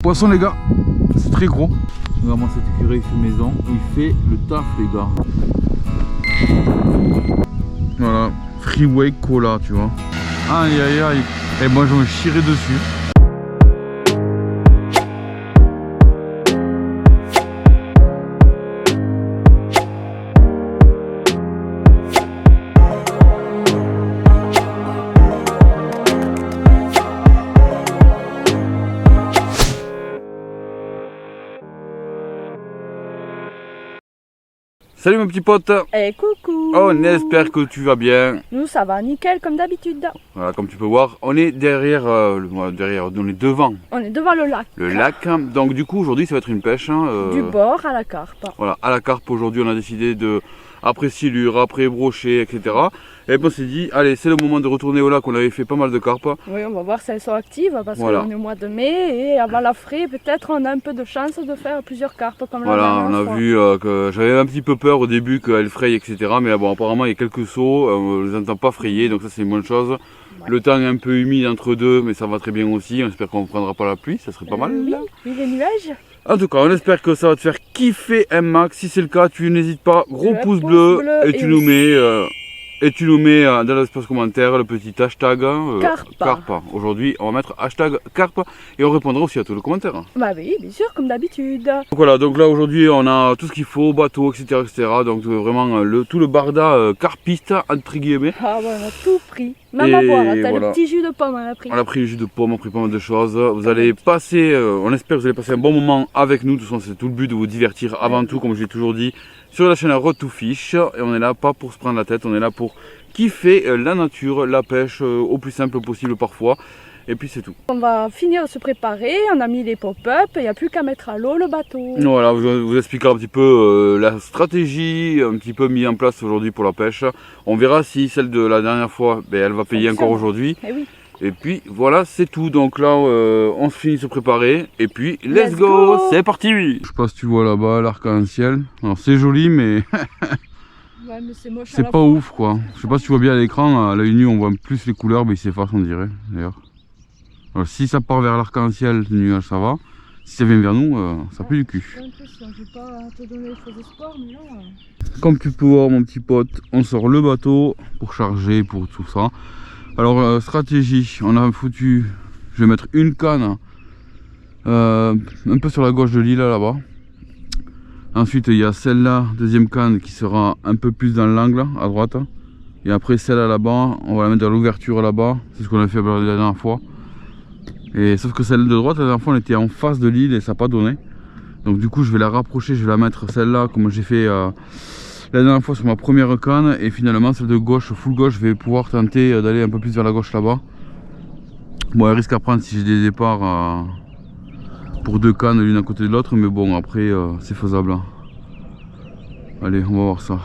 Poisson les gars, c'est très gros. Vraiment cette écureuil fait maison, il fait le taf les gars. Voilà, freeway cola tu vois. Aïe aïe aïe. Et moi je vais me chier dessus. Salut mon petit pote. Et coucou. On espère que tu vas bien. Nous ça va nickel comme d'habitude. Voilà, comme tu peux voir, on est derrière, on est devant On est devant le lac. le lac. Donc du coup aujourd'hui ça va être une pêche. Du bord à la carpe. Voilà, à la carpe aujourd'hui on a décidé de, après silure, après brochet, etc. Et puis on s'est dit, allez c'est le moment de retourner au lac, on avait fait pas mal de carpes. Oui, on va voir si elles sont actives parce Voilà. qu'on est au mois de mai et avant la fraie peut-être on a un peu de chance de faire plusieurs carpes comme Voilà, la on dernière a fois. vu que j'avais un petit peu peur au début qu'elle fraye, etc. Mais bon, apparemment il y a quelques sauts, on les entend pas frayer, donc ça c'est une bonne chose. Ouais. Le temps est un peu humide entre deux, mais ça va très bien aussi. On espère qu'on ne prendra pas la pluie, ça serait pas mal. Oui, oui, les nuages. En tout cas, on espère que ça va te faire kiffer un max. Si c'est le cas, tu n'hésites pas, gros Le pouce pouce bleu, bleu et tu nous mets dans l'espace commentaire le petit hashtag Carpa. Carpa. Aujourd'hui, on va mettre hashtag Carpa et on répondra aussi à tous les commentaires. Bah oui, bien sûr, comme d'habitude. Donc voilà, donc là aujourd'hui on a tout ce qu'il faut, bateau, etc. Donc vraiment tout le barda carpiste entre guillemets. Ah ouais, on a tout pris. Même à Et boire, t'as voilà. le petit jus de pomme on a pris. On a pris le jus de pomme, on a pris pas mal de choses. Vous allez passer, on espère que vous allez passer un bon moment avec nous. De toute façon, c'est tout le but de vous divertir avant tout, comme je l'ai toujours dit, sur la chaîne Road to Fish. Et on est là pas pour se prendre la tête, on est là pour kiffer la nature, la pêche au plus simple possible parfois. Et puis c'est tout. On va finir de se préparer, on a mis les pop-up, il n'y a plus qu'à mettre à l'eau le bateau. Voilà, je vous expliquerai un petit peu la stratégie un petit peu mise en place aujourd'hui pour la pêche. On verra si celle de la dernière fois, ben, elle va payer encore aujourd'hui. Eh oui. Et puis voilà, c'est tout. Donc là, on se finit de se préparer. Et puis, let's go. C'est parti. Je sais pas si tu vois là-bas l'arc-en-ciel. Alors c'est joli, mais Ouais, mais c'est moche. c'est pas ouf quoi. Je sais pas si tu vois bien à l'écran, à l'œil nu on voit plus les couleurs, mais il s'efface on dirait d'ailleurs. Alors si ça part vers l'arc-en-ciel, le nuage ça va. Si ça vient vers nous, ça pue du cul. J'ai l'impression, je vais pas te donner faux espoirs, mais là... Comme tu peux voir mon petit pote, on sort le bateau pour charger, pour tout ça. Alors stratégie, on a foutu, je vais mettre une canne un peu sur la gauche de l'île là-bas. Ensuite il y a celle-là, deuxième canne qui sera un peu plus dans l'angle à droite. Et après celle-là là-bas, on va la mettre dans l'ouverture là-bas. C'est ce qu'on a fait la dernière fois. Et sauf que celle de droite, la dernière fois on était en face de l'île et ça n'a pas donné. Donc du coup je vais la rapprocher, je vais la mettre celle-là comme j'ai fait la dernière fois sur ma première canne. Et finalement celle de gauche, full gauche, je vais pouvoir tenter d'aller un peu plus vers la gauche là-bas. Bon, elle risque à prendre si j'ai des départs pour deux cannes l'une à côté de l'autre, mais bon après c'est faisable. Allez, on va voir ça.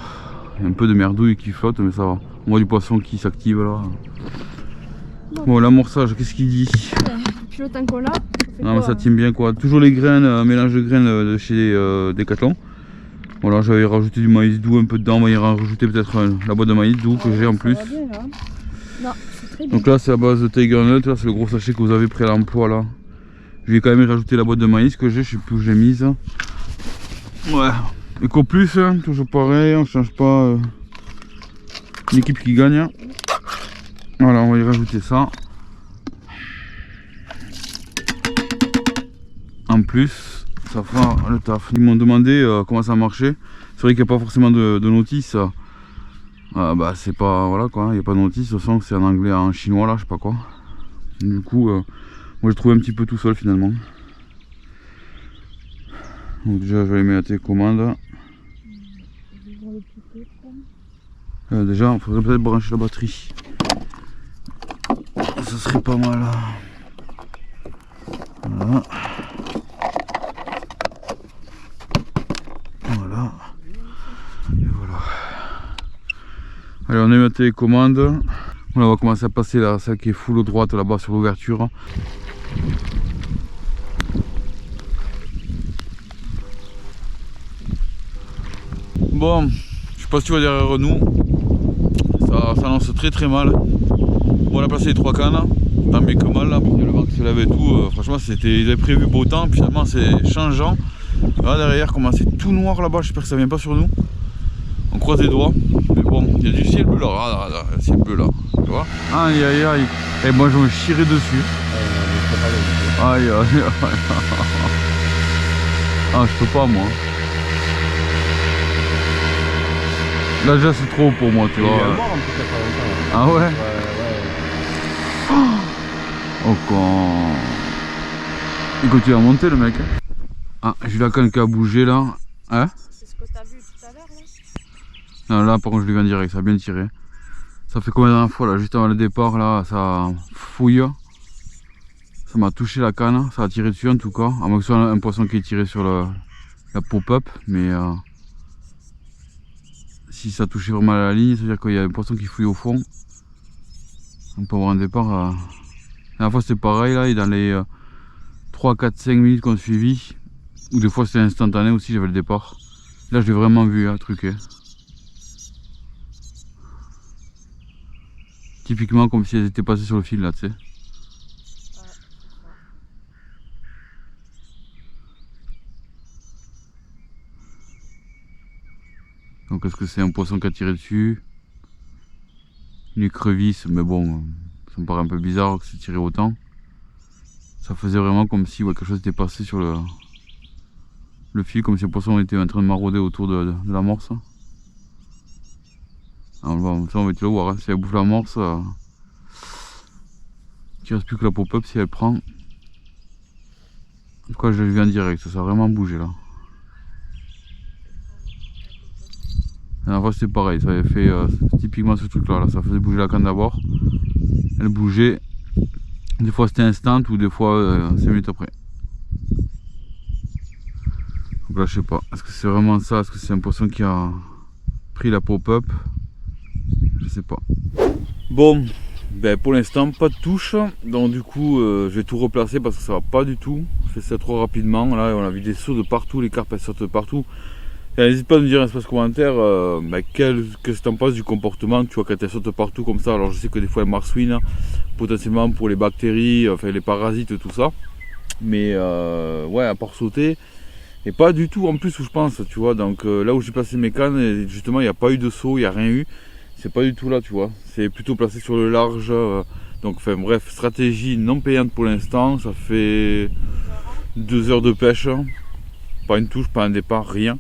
Il y a un peu de merdouille qui flotte, mais ça va. On voit du poisson qui s'active là. Bon, l'amorçage, qu'est-ce qu'il dit? Puis le temps qu'on a, Non mais ça tient bien quoi. Toujours les graines, mélange de graines de chez Decathlon. Voilà, j'avais rajouté du maïs doux un peu dedans, on va y rajouter peut-être la boîte de maïs doux que j'ai en plus. Bien, là. Non, c'est très bien. Donc là c'est à base de Tiger Nut, là c'est le gros sachet que vous avez pris à l'emploi là. Je vais quand même rajouter la boîte de maïs que j'ai, je sais plus où j'ai mise. Ouais. Eco Plus, hein, toujours pareil, on change pas l'équipe qui gagne. Voilà, on va y rajouter ça. En plus, ça fera le taf. Ils m'ont demandé comment ça marchait. C'est vrai qu'il n'y a pas forcément de notice. Bah c'est pas, voilà quoi, il n'y a pas de notice. De toute façon c'est en anglais, en chinois là, je sais pas quoi. Du coup, moi j'ai trouvé un petit peu tout seul finalement. Donc déjà je vais mettre la télécommande. Déjà il faudrait peut-être brancher la batterie. Ça serait pas mal. Voilà. Voilà. Et voilà. Allez, on a mis la télécommande. Voilà, on va commencer à passer là, celle qui est full droite là-bas sur l'ouverture. Bon, je sais pas si tu vois derrière nous. Ça annonce très très mal. Bon, on a placé les trois cannes. tant bien que mal là, parce qu'il y a le vent qui se lève et tout. Franchement, ils avaient prévu beau temps, puis finalement c'est changeant. Là derrière, comment c'est tout noir là-bas, j'espère que ça vient pas sur nous. On croise les doigts, mais bon, il y a du ciel bleu là, là, le ciel bleu là, tu vois. Aïe aïe aïe, et moi je me chierai dessus. Aïe aïe aïe. Ah, je peux pas moi. Là déjà c'est trop haut pour moi, tu vois. Ah ouais, oh con. Il continue à monter le mec. Ah, j'ai la canne qui a bougé là. Hein? C'est ce que t'as vu tout à l'heure là? Non, là par contre je l'ai vu en direct, ça a bien tiré. Ça fait combien de dernière fois là, juste avant le départ là, ça fouille. Ça m'a touché la canne, ça a tiré dessus en tout cas. À moins que ce soit un poisson qui est tiré sur la pop-up, mais si ça touchait vraiment la ligne, ça veut dire qu'il y a un poisson qui fouille au fond. On peut avoir un départ. La dernière fois c'était pareil là, et dans les 3, 4, 5 minutes qu'on suivi, ou des fois c'était instantané aussi, j'avais le départ. Là je l'ai vraiment vu hein, truqué. Typiquement comme si elles étaient passées sur le fil là, tu sais. Donc est-ce que c'est un poisson qui a tiré dessus? Une écrevisse, mais bon, ça me paraît un peu bizarre que c'est tiré autant. Ça faisait vraiment comme si quelque chose était passé sur le fil, comme si le poisson était en train de marauder autour de l'amorce. Alors, ça on va te le voir, hein. Si elle bouffe l'amorce, il ne reste plus que la pop-up si elle prend. En tout cas je l'ai vu en direct, ça a vraiment bougé là. La dernière fois c'était pareil, ça avait fait typiquement ce truc là, ça faisait bouger la canne d'abord. Elle bougeait, des fois c'était instant ou des fois 5 minutes après. Donc là je sais pas, est-ce que c'est vraiment ça, est-ce que c'est un poisson qui a pris la pop-up? Je sais pas. Bon, ben pour l'instant pas de touche, donc du coup je vais tout replacer parce que ça va pas du tout. Je fais ça trop rapidement, là on a vu des sauts de partout, les carpes elles sortent de partout. N'hésite pas à me dire un espace commentaire qu'est-ce que tu en penses du comportement, tu vois, quand elles sautent partout comme ça. Alors je sais que des fois elles marsouinent potentiellement pour les bactéries, enfin les parasites, tout ça. Mais ouais, à part sauter, et pas du tout en plus où je pense, tu vois. Donc là où j'ai placé mes cannes, justement il n'y a pas eu de saut, il n'y a rien eu. C'est pas du tout là, tu vois. C'est plutôt placé sur le large. Donc enfin bref, stratégie non payante pour l'instant. Ça fait 2 heures de pêche. Pas une touche, pas un départ, rien.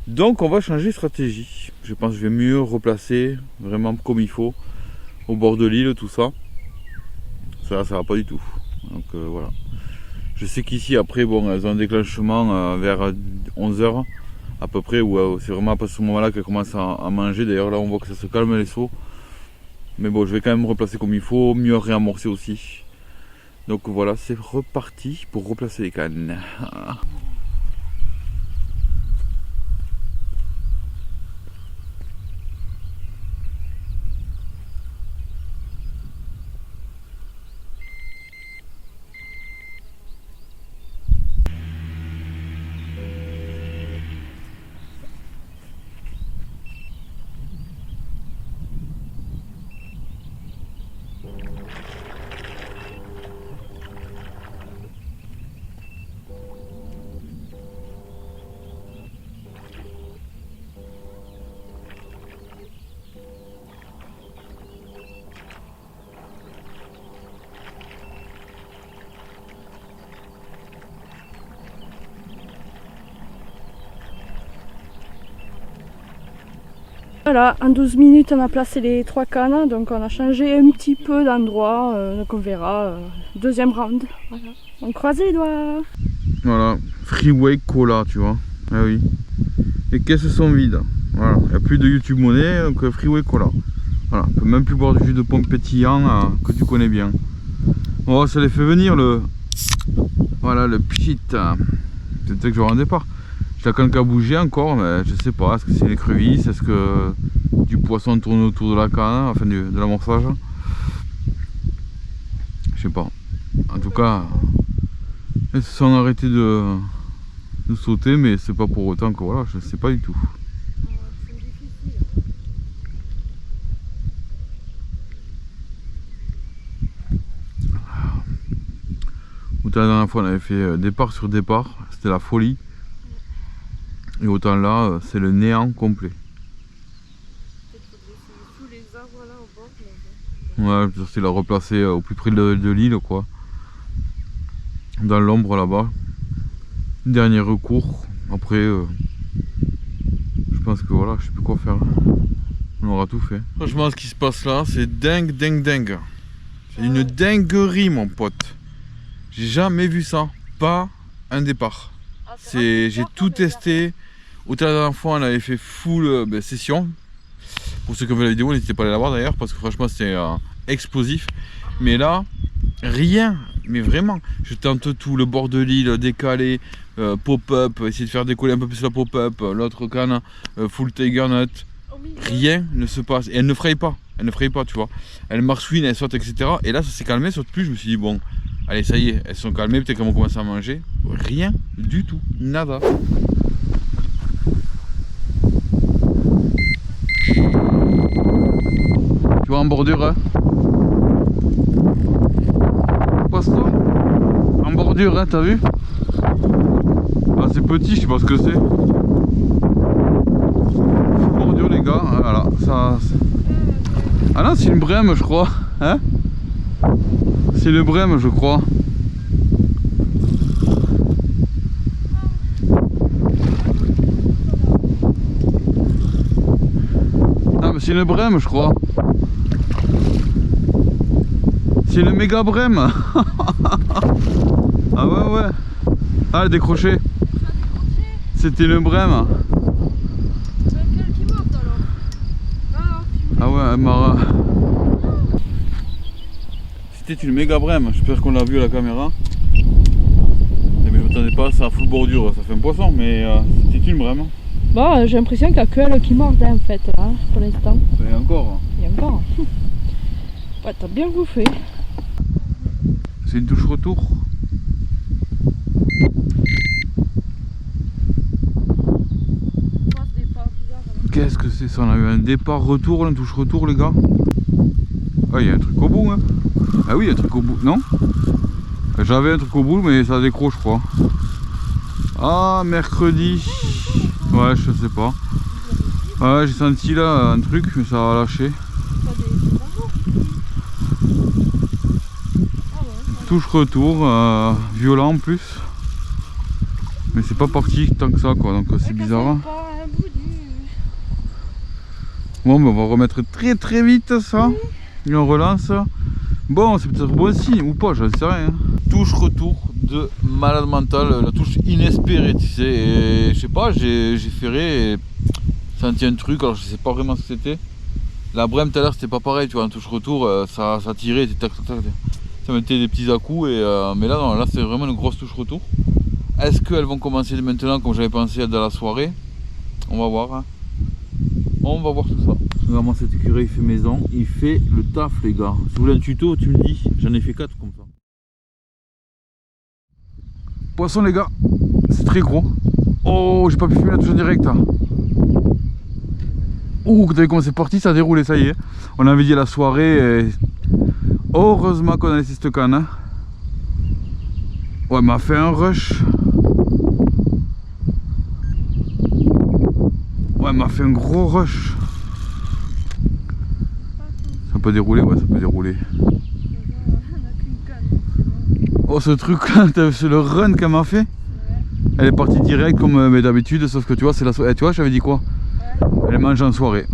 Donc on va changer de stratégie. Je pense que je vais mieux replacer vraiment comme il faut au bord de l'île, tout ça. Ça va pas du tout. Donc voilà. Je sais qu'ici après bon elles ont un déclenchement vers 11h à peu près, où c'est vraiment à ce moment là qu'elles commencent à manger. D'ailleurs là on voit que ça se calme les sauts. Mais bon je vais quand même replacer comme il faut, mieux réamorcer aussi. Donc voilà, c'est reparti pour replacer les cannes. Voilà, en 12 minutes on a placé les 3 cannes, donc on a changé un petit peu d'endroit, donc on verra, deuxième round. Voilà. On croise les doigts. Voilà, Freeway Cola, tu vois. Ah oui. Les caisses sont vides. Voilà, il n'y a plus de YouTube monnaie, donc Freeway Cola. Voilà, on peut même plus boire du jus de pomme pétillant que tu connais bien. Oh, ça les fait venir le. Voilà, le pchit. Peut-être que j'aurai un départ. J'ai la canne qui a bougé encore, mais je sais pas. Est-ce que c'est une écrevisse? Est-ce que du poisson tourne autour de la canne, enfin de l'amorçage? Je sais pas. En tout cas, elles se sont arrêtées de sauter, mais c'est pas pour autant que voilà, je sais pas du tout. Autant la dernière fois on avait fait départ sur départ, c'était la folie. Et autant là, c'est le néant complet. Tous les arbres là au bord. Ouais, c'est la replacer au plus près de l'île quoi. Dans l'ombre là-bas. Dernier recours. Après, je pense que voilà, je sais plus quoi faire. On aura tout fait. Franchement, ce qui se passe là, c'est dingue, dingue, dingue. C'est une dinguerie, mon pote. J'ai jamais vu ça. Pas un départ. J'ai tout testé. Autant la dernière fois, on avait fait full session. Pour ceux qui ont vu la vidéo, n'hésitez pas à aller la voir d'ailleurs, parce que franchement, c'était explosif. Mais là, rien. Mais vraiment, je tente tout, le bord de l'île, décalé, pop-up, essayer de faire décoller un peu plus la pop-up, l'autre canne, full tiger nut. Rien ne se passe. Et elle ne fraye pas. Elle ne fraye pas, tu vois. Elle marsouine, elle saute, etc. Et là, ça s'est calmé, saute plus. Je me suis dit, bon, allez, ça y est, elles sont calmées, peut-être qu'elles vont commencer à manger. Rien du tout. Nada. Tu vois en bordure, hein? Passe-toi. En bordure, hein, t'as vu? Ah, c'est petit, je sais pas ce que c'est. Bordure, les gars, voilà, ça. Ah non, c'est une brème, je crois. Hein? C'est le brème, je crois. Ah, mais c'est une brème, je crois. C'est le méga brème. Ah ouais, ouais. Ah, le décroché. C'était une brème. Ah ouais, Mara. C'était une méga brème. J'espère qu'on l'a vu à la caméra. Mais je m'attendais pas à ça, full bordure. Ça fait un poisson, mais c'était une brème. Bon, j'ai l'impression qu'il n'y a que elle qui morde en fait, là, pour l'instant. Et encore. Et encore. Ouais, t'as bien bouffé. C'est une touche retour. Qu'est-ce que c'est ça? On a eu un départ retour, une touche retour, les gars. Ah, il y a un truc au bout, hein. Ah oui, il y a un truc au bout, non? J'avais un truc au bout, mais ça décroche, je crois. Ah, mercredi. Ouais, je sais pas. Ouais, j'ai senti là un truc, mais ça a lâché. Touche retour, violent en plus. Mais c'est pas parti tant que ça, quoi, donc c'est bizarre. Bon, mais on va remettre très très vite ça. Et on relance. Bon, c'est peut-être bon signe ou pas, j'en sais rien. Touche retour de malade mental, la touche inespérée, tu sais. Et je sais pas, j'ai ferré et senti un truc, alors je sais pas vraiment ce que c'était. La brème tout à l'heure c'était pas pareil, tu vois, en touche retour, ça tirait, tac, tac, tac, ça mettait des petits à-coups. Mais là, non, là c'est vraiment une grosse touche retour. Est-ce qu'elles vont commencer maintenant comme j'avais pensé dans la soirée? On va voir. Hein. On va voir tout ça. Vraiment cet écureuil il fait maison, il fait le taf les gars. Si vous voulez un tuto, tu me dis, j'en ai fait 4 comme ça. Poisson les gars, c'est très gros. Oh, j'ai pas pu filmer la touche en direct. Hein. Oh, vous avez comment c'est parti, ça a déroulé, ça y est. On avait dit à la soirée. Et... heureusement qu'on a laissé cette canne. Hein. Ouais, m'a fait un rush. Ouais, m'a fait un gros rush. Ça peut dérouler, ouais, ça peut dérouler. Oh, ce truc là, c'est le run qu'elle m'a fait. Elle est partie direct comme d'habitude, sauf que tu vois, c'est la soirée. Tu vois, j'avais dit quoi? Elle mange en soirée.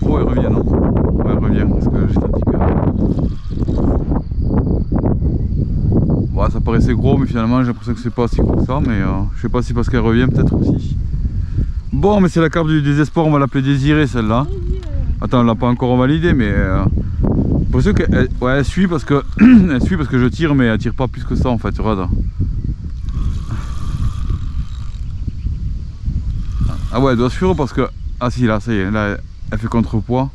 Oh, elle revient, non? Ouais, elle revient, parce que j'ai senti que... Ouais, ça paraissait gros, mais finalement, j'ai l'impression que c'est pas si gros que ça, mais je sais pas si parce qu'elle revient, peut-être aussi. Bon, mais c'est la carpe du désespoir, on va l'appeler Désirée, celle-là. Attends, on l'a pas encore validée, mais... pour ceux que... ouais, elle suit parce que... elle suit parce que je tire, mais elle tire pas plus que ça, en fait, regarde. Ah ouais, elle doit suivre parce que... ah si, là, ça y est, là, elle fait contrepoids.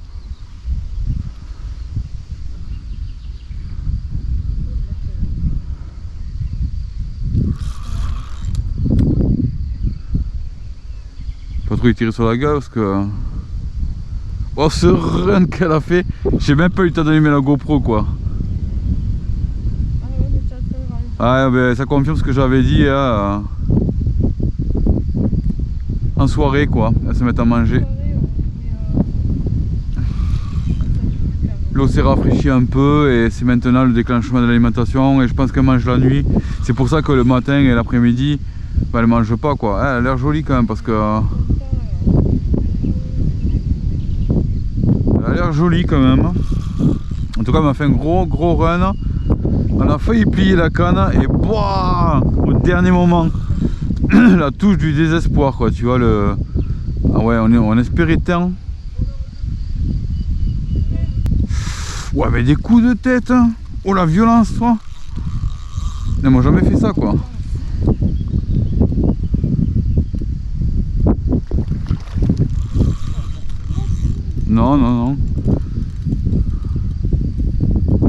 Pas trop y tirer sur la gueule parce que... oh, ce run qu'elle a fait, j'ai même pas eu le temps d'allumer la GoPro, quoi. Ah, ben, ça confirme ce que j'avais dit hein, en soirée quoi, à se mettre à manger. L'eau s'est rafraîchie un peu et c'est maintenant le déclenchement de l'alimentation et je pense qu'elle mange la nuit. C'est pour ça que le matin et l'après-midi, ben, elle mange pas quoi. Elle a l'air jolie quand même parce que... elle a l'air jolie quand même. En tout cas, elle m'a fait un gros run. On a failli plier la canne et boah, au dernier moment, la touche du désespoir quoi. Tu vois le... Ah ouais, on espérait tant. Ouais mais des coups de tête hein. Oh la violence toi. Ils m'ont jamais fait ça quoi. Non.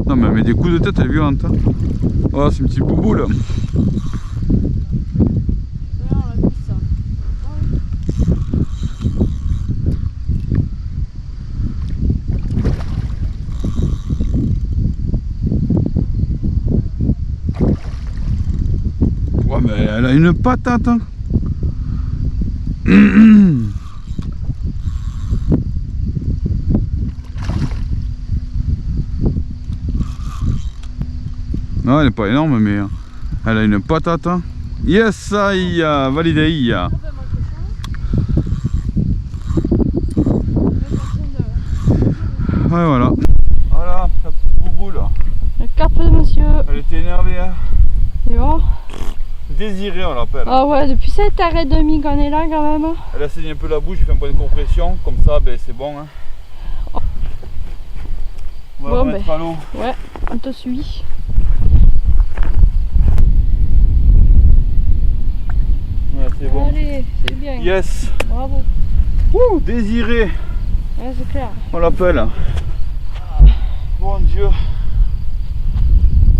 Non mais elle met des coups de tête, elle est violente hein. Oh c'est une petite bouboule. Ouais mais elle a une patate hein. Non elle est pas énorme mais elle a une patate hein. Yes aïe, validé. Ouais voilà. Voilà la petite bouboule. Le cap de monsieur. Elle était énervée hein. Et bon. Désirée on l'appelle. Ah ouais, depuis 7h30 qu'on est là quand même. Elle a saigné un peu la bouche, j'ai fait un point de compression, comme ça ben, c'est bon hein. On va Bon, remettre à l'eau. Ouais, on te suit. Ouais c'est bon. Allez, c'est bien. Yes. Bravo. Ouh, Désirée. Ouais, c'est clair. On l'appelle. Mon Dieu.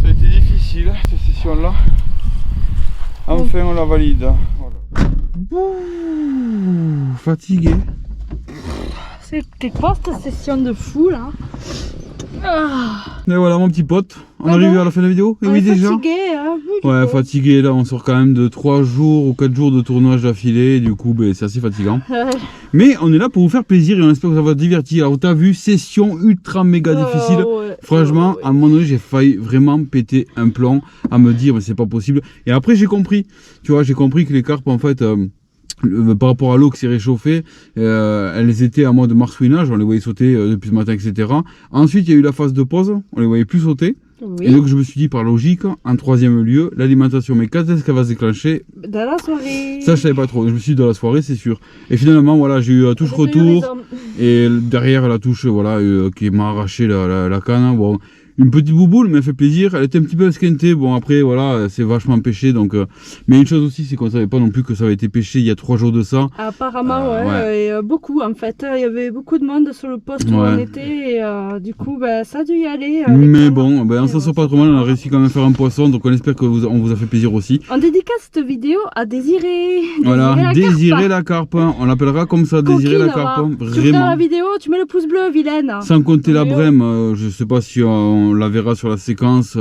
Ça a été difficile cette session là. Enfin on la valide. Voilà. Ouh, fatigué. C'était quoi cette session de fou là? Et voilà mon petit pote, on Ah est arrivé bon à la fin de la vidéo. Et On oui est déjà. fatigué, hein? Oui, Ouais du coup. fatigué là, on sort quand même de 3 jours ou 4 jours de tournage d'affilée et du coup ben, c'est assez fatigant. Ouais. Mais on est là pour vous faire plaisir et on espère que ça va vous divertir. Alors t'as vu, session ultra méga difficile. Ouais. Franchement, à un moment donné, j'ai failli vraiment péter un plomb à me dire mais c'est pas possible. Et après j'ai compris, tu vois, j'ai compris que les carpes en fait... par rapport à l'eau qui s'est réchauffée, elles étaient en mode marsouinage, on les voyait sauter depuis ce matin, etc. Ensuite, il y a eu la phase de pause, on les voyait plus sauter. Oui. Et donc, je me suis dit, par logique, en troisième lieu, l'alimentation. Mais quand est-ce qu'elle va se déclencher? Dans la soirée. Ça, je savais pas trop. Je me suis dit, dans la soirée, c'est sûr. Et finalement, voilà, j'ai eu la touche retour. Et derrière la touche, voilà, qui m'a arraché la canne. Bon, une petite bouboule, mais elle fait plaisir. Elle était un petit peu esquintée. Bon, après, voilà, c'est vachement pêché. Donc, mais une chose aussi, c'est qu'on savait pas non plus que ça avait été pêché il y a 3 jours de ça. Apparemment, ouais. Et, beaucoup en fait. Il y avait beaucoup de monde sur le poste où on était. Et du coup, bah, ça a dû y aller. Mais bon, ben, on s'en sort pas trop mal. On a réussi quand même à faire un poisson. Donc, on espère que on vous a fait plaisir aussi. On dédicace cette vidéo à Désiré. Voilà, Désiré la carpe. On l'appellera comme ça, Désiré la carpe. Tu regardes Vraiment. la vidéo, tu mets le pouce bleu, vilaine. Sans compter la brème, je sais pas si on la verra sur la séquence.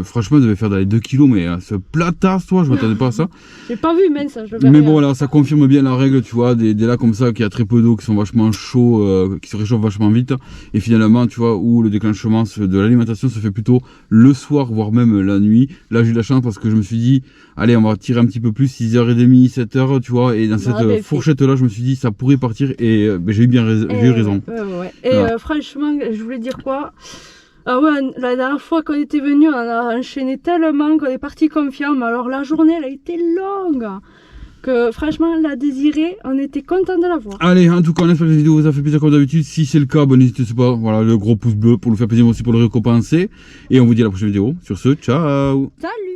Franchement, elle devait faire dans les 2 kilos, mais ce platasse, toi, je m'attendais pas à ça. J'ai pas vu, mais ça, je le verrai. Mais bon, voilà, ça confirme bien la règle, tu vois, des lacs comme ça qui a très peu d'eau, qui sont vachement chauds, qui se réchauffent vachement vite. Et finalement, tu vois, où le déclenchement de l'alimentation se fait plutôt le soir, voire même la nuit. Là, j'ai eu la chance parce que je me suis dit, allez, on va tirer un petit peu plus, 6h30, 7h, tu vois. Et dans cette fourchette-là, je me suis dit, ça pourrait partir. Et j'ai eu bien j'ai eu raison. Ouais. Et voilà. Franchement, je voulais dire quoi? Ah ouais, la dernière fois qu'on était venu, on a enchaîné tellement qu'on est parti confiant. Mais alors la journée, elle a été longue. Que franchement, la Désirée, on était content de la voir. Allez, en tout cas, on espère que la vidéo vous a fait plaisir comme d'habitude. Si c'est le cas, ben, n'hésitez pas, voilà, le gros pouce bleu pour nous faire plaisir aussi pour le récompenser. Et on vous dit à la prochaine vidéo. Sur ce, ciao! Salut!